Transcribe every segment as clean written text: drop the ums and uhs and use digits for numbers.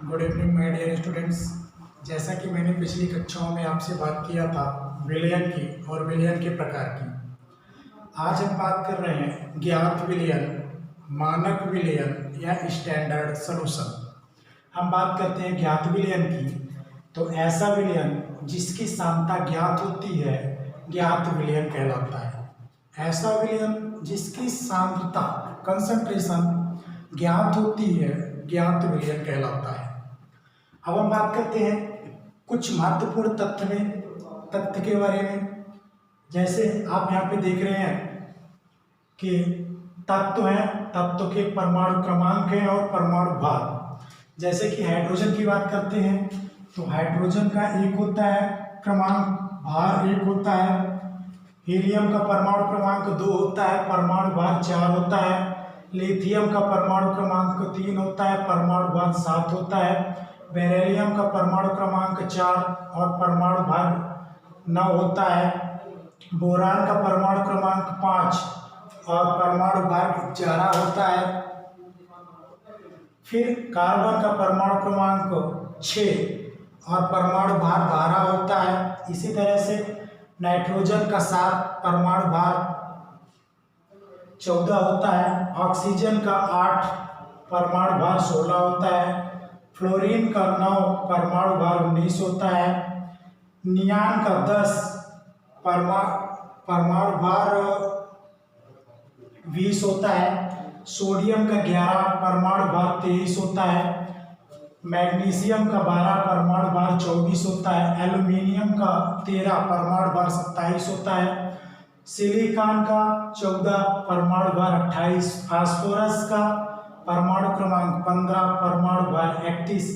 Good evening my dear students. जैसा कि मैंने पिछली कक्षाओं में आपसे बात किया था विलयन की और विलयन के प्रकार की, आज हम बात कर रहे हैं ज्ञात विलयन, मानक विलयन या स्टैंडर्ड सॉल्यूशन। हम बात करते हैं ज्ञात विलयन की, तो ऐसा विलयन जिसकी सांद्रता ज्ञात होती है ज्ञात विलयन कहलाता है। ऐसा विलयन जिसकी सांद्रता कंसंट्रेशन ज्ञात होती है ज्ञात विलयन कहलाता है। अब हम बात करते हैं कुछ महत्वपूर्ण तथ्य के बारे में। जैसे आप यहाँ पे देख रहे हैं कि तत्व हैं, तत्व के परमाणु क्रमांक है और परमाणु भार। जैसे कि हाइड्रोजन की बात करते हैं तो हाइड्रोजन का एक होता है क्रमांक, भार एक होता है। हीलियम का परमाणु क्रमांक 2 होता है, परमाणु भार 4 होता है। लिथियम का परमाणु क्रमांक 3 होता है, परमाणु भार 7 होता है। बेरिलियम का परमाणु क्रमांक 4 और परमाणु भार 9 होता है। बोरान का परमाणु क्रमांक 5 और परमाणु भार 11 होता है। फिर कार्बन का परमाणु क्रमांक 6 और परमाणु भार 12 होता है। इसी तरह से नाइट्रोजन का 7, परमाणु भार 14 होता है। ऑक्सीजन का 8, परमाणु भार 16 होता है। फ्लोरीन का 9, परमाणु भार 19 होता है। नियान का 10, परमाणु भार 20 होता है। सोडियम का 11, परमाणु भार 23 होता है। मैग्नीशियम का 12, परमाणु भार 24 होता है। एल्यूमिनियम का 13, परमाणु भार 27 होता है। सिलिकॉन का 14, परमाणु भार 28। फास्फोरस का परमाणु क्रमांक 15, परमाणु भार 31।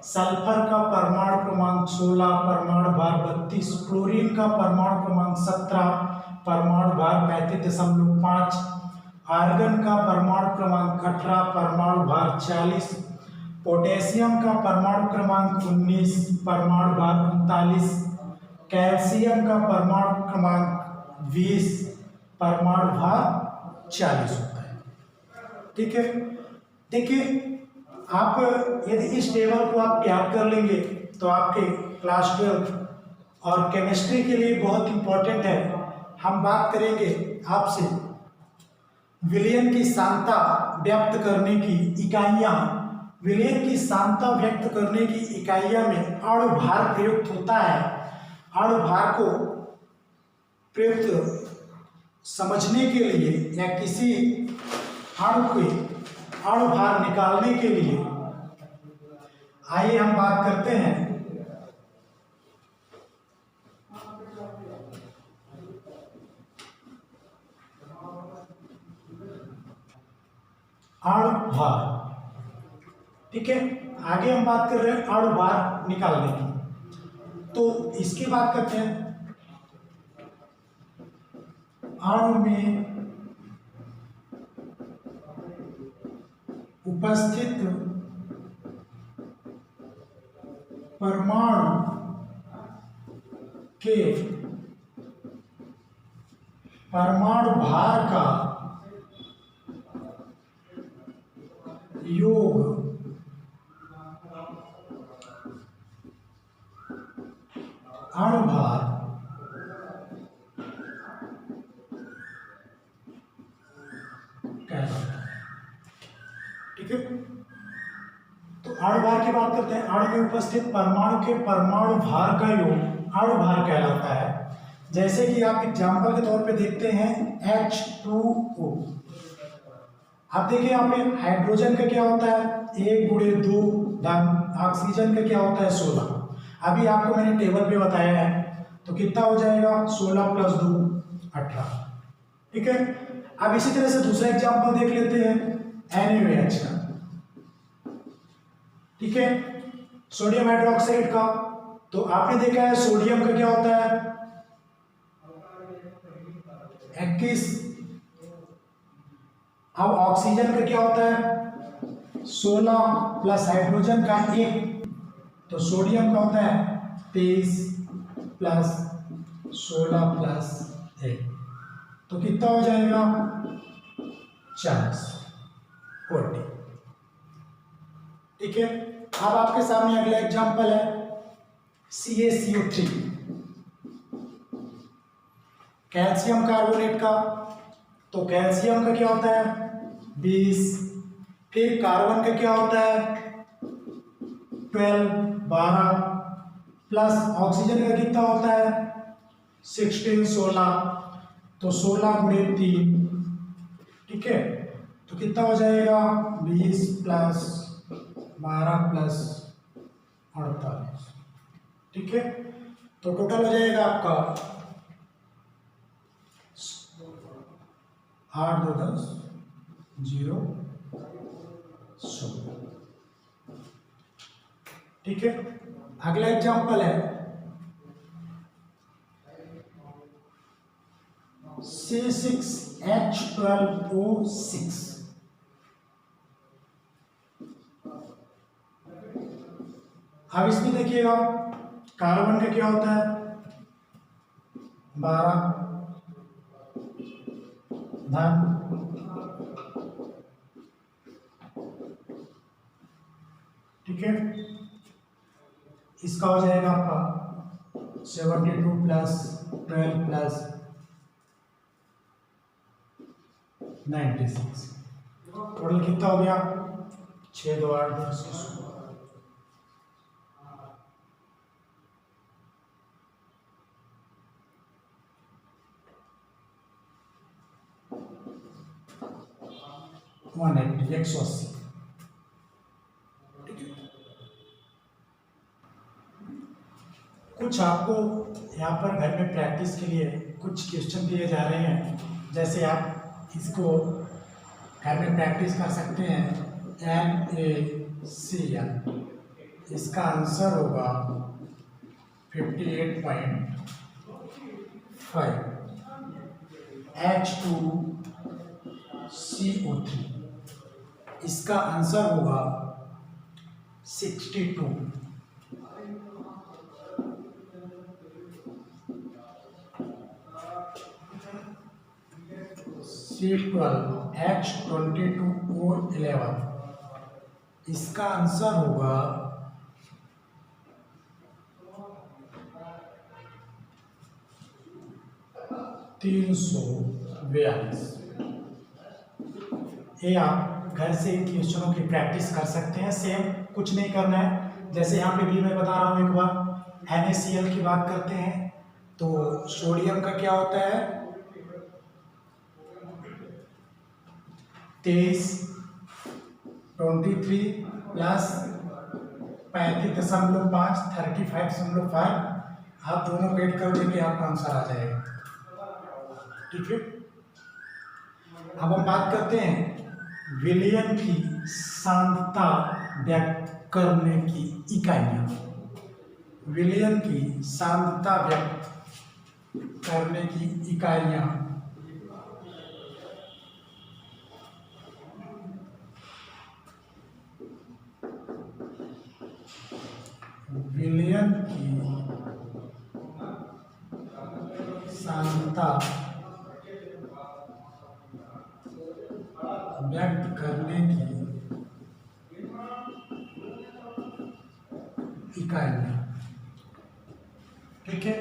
सल्फर का परमाणु क्रमांक 16, परमाणु भार 32। क्लोरीन का परमाणु क्रमांक 17, परमाणु भार 35.5। आर्गन का परमाणु क्रमांक 18, परमाणु भार 40। पोटेशियम का परमाणु क्रमांक 19, परमाणु भार 39। कैल्शियम का परमाणु क्रमांक 20, परमाणु भार 40 होता है। ठीक है, देखिए आप यदि इस टेबल को आप याद कर लेंगे तो आपके क्लास 12 और केमिस्ट्री के लिए बहुत इंपॉर्टेंट है। हम बात करेंगे आपसे विलयन की सांद्रता व्यक्त करने की इकाइयां। विलयन की सांद्रता व्यक्त करने की इकाइयां में अणु भार प्रयुक्त होता है। अणु भार को प्रयुक्त समझने के लिए या किसी अणु के अणु भार निकालने के लिए आइए हम बात करते हैं अणु भार। ठीक है, आगे हम बात कर रहे हैं अणु भार निकालने की, तो इसकी बात करते हैं। अणु में उपस्थित परमाणु के परमाणु भार का योग अणु भार कहलाता है। ठीक है, तो अणु भार की बात करते हैं। अणु में उपस्थित परमाणु के परमाणु भार का योग अणु भार कहलाता है। जैसे कि आप एग्जाम्पल के तौर पे देखते हैं H2O। आप देखिए यहाँ पे हाइड्रोजन का क्या होता है 1 × 2 धन, ऑक्सीजन का क्या होता है 16। अभी आपको मैंने टेबल पे बताया है, तो कितना हो जाएगा 16 + 2 18। ठीक है, अब इसी तरह से दूसरा एग्जाम्पल देख लेते हैं NaOH का। ठीक है, सोडियम हाइड्रोक्साइड का, तो आपने देखा है सोडियम का क्या होता है 21। अब ऑक्सीजन का क्या होता है 16 प्लस हाइड्रोजन का 1, तो सोडियम का होता है 23 प्लस 16 प्लस 1, तो कितना हो जाएगा 40। ठीक है। अब आपके सामने अगला एग्जांपल है CaCO3, कैल्शियम कार्बोनेट का। तो कैल्शियम का क्या होता है 20, फिर कार्बन का क्या होता है 12 प्लस ऑक्सीजन का कितना होता है 16 तो 16 गुणे 3, ठीक है। तो कितना हो जाएगा 20 प्लस 12 प्लस 48, ठीक है। तो टोटल हो जाएगा आपका 8 2 10 0 16, ठीक है। अगला एग्जांपल है C6H12O6, अब इसमें देखिएगा कार्बन का क्या होता है 12 धन, ठीक है। इसका हो जाएगा आपका 72 प्लस 12 प्लस 96, टोटल कितना हो गया 6 2 8 10 180 180, ठीक है। कुछ आपको यहाँ पर घर में प्रैक्टिस के लिए कुछ क्वेश्चन दिए जा रहे हैं, जैसे आप इसको घर में प्रैक्टिस कर सकते हैं। NaCl, इसका आंसर होगा 58.5। H2CO3, इसका आंसर होगा 62। C12H22O11, इसका आंसर होगा 342। ये आप घर से क्वेश्चनों की प्रैक्टिस कर सकते हैं। सेम कुछ नहीं करना है, जैसे यहाँ पे भी मैं बता रहा हूँ। एक बार NaCl की बात करते हैं तो सोडियम का क्या होता है 23 23 प्लस 35.5 35.5, आप दोनों को ऐड कर देंगे आपका आंसर आ जाएगा, ठीक है। अब हम बात करते हैं विलयन की सांद्रता व्यक्त करने की इकाइयां। विलयन की सांद्रता व्यक्त करने की इकाइयां विलयन की सांद्रता व्यक्त करने की इकाइयां, ठीक है।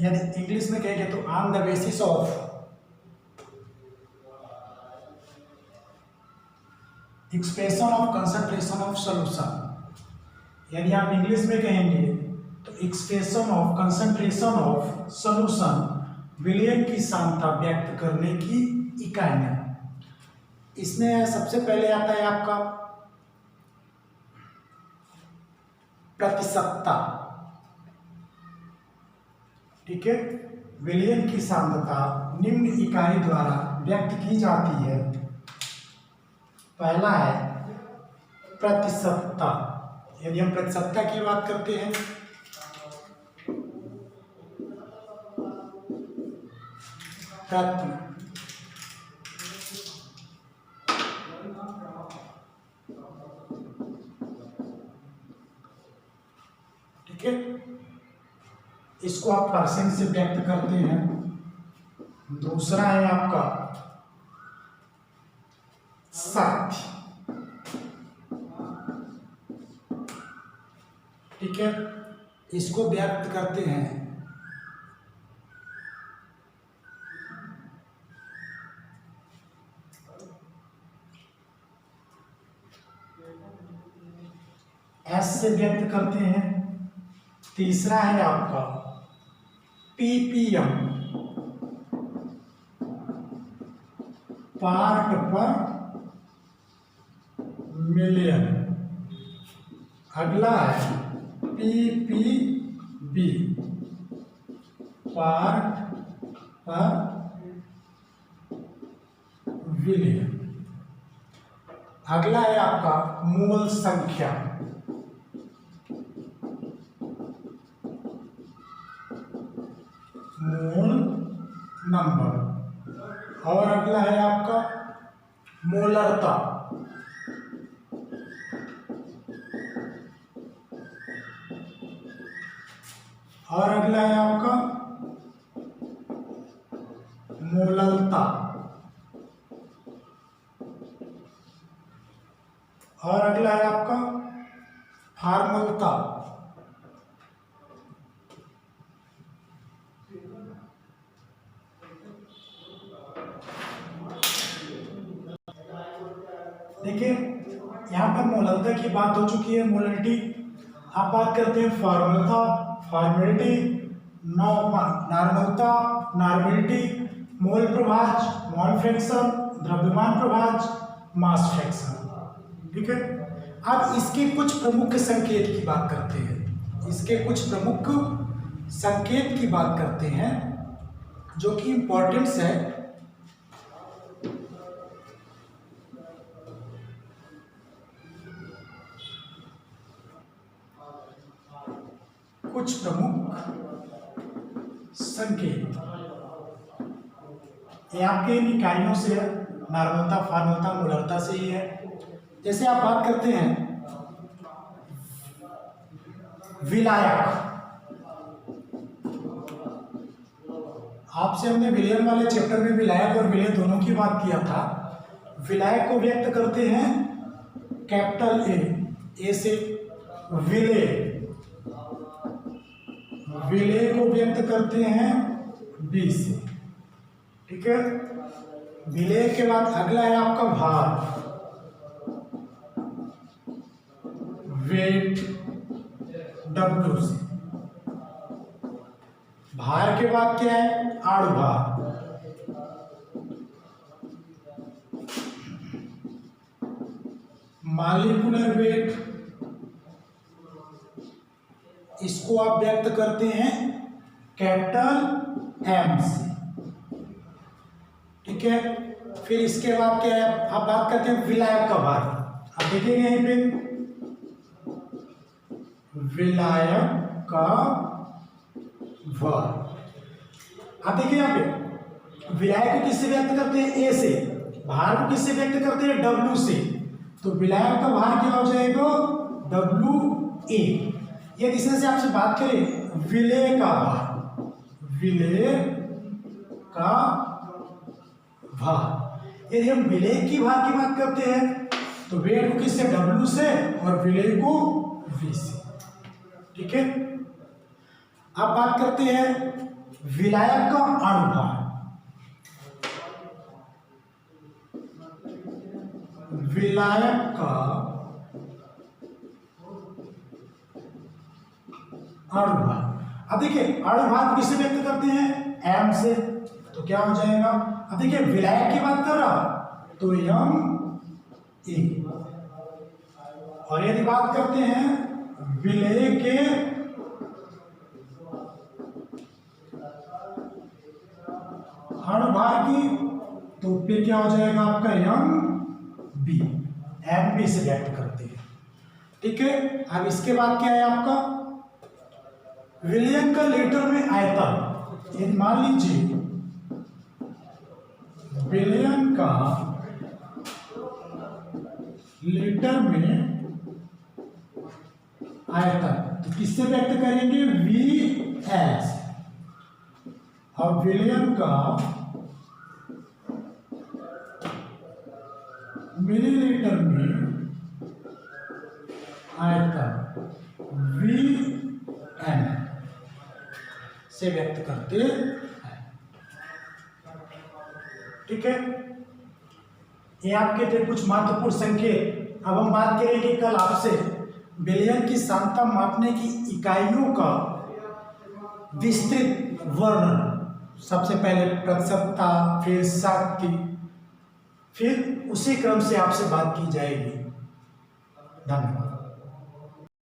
यदि इंग्लिश में कहेंगे तो on the basis of expression of concentration of solution. यदि आप इंग्लिश में कहेंगे तो expression of concentration of solution, विलयन की सांद्रता व्यक्त करने की इकाइयां। इसमें सबसे पहले आता है आपका प्रतिशतता, ठीक है। विलयन की सांद्रता निम्न इकाई द्वारा व्यक्त की जाती है। पहला है प्रतिशतता। यदि हम प्रतिशतता की बात करते हैं ठीक है, इसको आप परसेंट से व्यक्त करते हैं। दूसरा है आपका शक्ति। ठीक है, इसको व्यक्त करते हैं एस से व्यक्त करते हैं। तीसरा है आपका पीपीएम, पार्ट पर मिलियन। अगला है पीपीबी, पार्ट पर बिलियन। अगला है आपका मोल संख्या, मोल नंबर। और अगला है आपका मोलरता, और अगला है आपका मोललता, और अगला है आपका फार्मलता। देखिए यहाँ पर मोललता की बात हो चुकी है, मोलरिटी। अब बात करते हैं फार्मलता, फॉर्मेलिटी, नॉर्मलता, नॉर्मेलिटी, मोल प्रभाज, मोल फ्रैक्शन, द्रव्यमान प्रभाज, मास फ्रैक्शन। ठीक है, अब इसके कुछ प्रमुख संकेत की बात करते हैं। इसके कुछ प्रमुख संकेत की बात करते हैं जो कि इंपॉर्टेंस है। कुछ प्रमुख संकेत ये आपके इन इकाइयों से है, नॉर्मलता, फॉर्मलता, मोलरता से ही है। जैसे आप बात करते हैं विलायक, आपसे हमने विलयन वाले चैप्टर में विलायक और विलय दोनों की बात किया था। विलायक को व्यक्त करते हैं कैपिटल ए से, विलय को व्यक्त करते हैं बी से। ठीक है, विलय के बाद अगला है आपका भार, वेट, डब्ल्यू से। भार के बाद क्या है, आड़ुभार, मॉलिक्यूलर वेट, इसको आप व्यक्त करते हैं कैपिटल एम से। ठीक है, फिर इसके बाद क्या है, आप बात करते हैं विलायक का भार। आप देखेंगे यहीं पे विलायक का भार। आप देखिए यहाँ पे विलायक को किससे व्यक्त करते हैं, ए से। भार को किससे व्यक्त करते हैं, डब्ल्यू से। तो विलायक का भार क्या हो जाएगा, डब्ल्यू ए। ये तीसरे से आपसे बात करें विलेय का भार, विलेय का भार। यदि हम विलेय की भार की बात करते हैं तो वेट को किससे, डब्ल्यू से, और विलेय को वी से। ठीक है, अब बात करते हैं विलायक का अणुभार। विलायक का अणुभार। अब देखिए अणुभार किससे व्यक्त करते हैं, एम से। तो क्या हो जाएगा, अब देखिए विलायक की बात कर रहा तो एम ए, और यदि बात करते हैं विलेय के अणुभार की तो फिर क्या हो जाएगा आपका एम बी, एम बी से व्यक्त करते हैं। ठीक है, अब इसके बाद क्या है आपका विलयन का लीटर में आयतन। यदि मान लीजिए विलयन का लीटर में आयतन तो किससे व्यक्त करेंगे, वी एस। अब विलयन का मिलीलीटर में आयतन वी एन से व्यक्त करते हैं। ठीक है, ये आपके थे कुछ महत्वपूर्ण संकेत। अब हम बात करेंगे कल आपसे विलयन की सांद्रता मापने की इकाइयों का विस्तृत वर्णन। सबसे पहले प्रतिशतता, फिर शक्ति, फिर उसी क्रम से आपसे बात की जाएगी। धन्यवाद।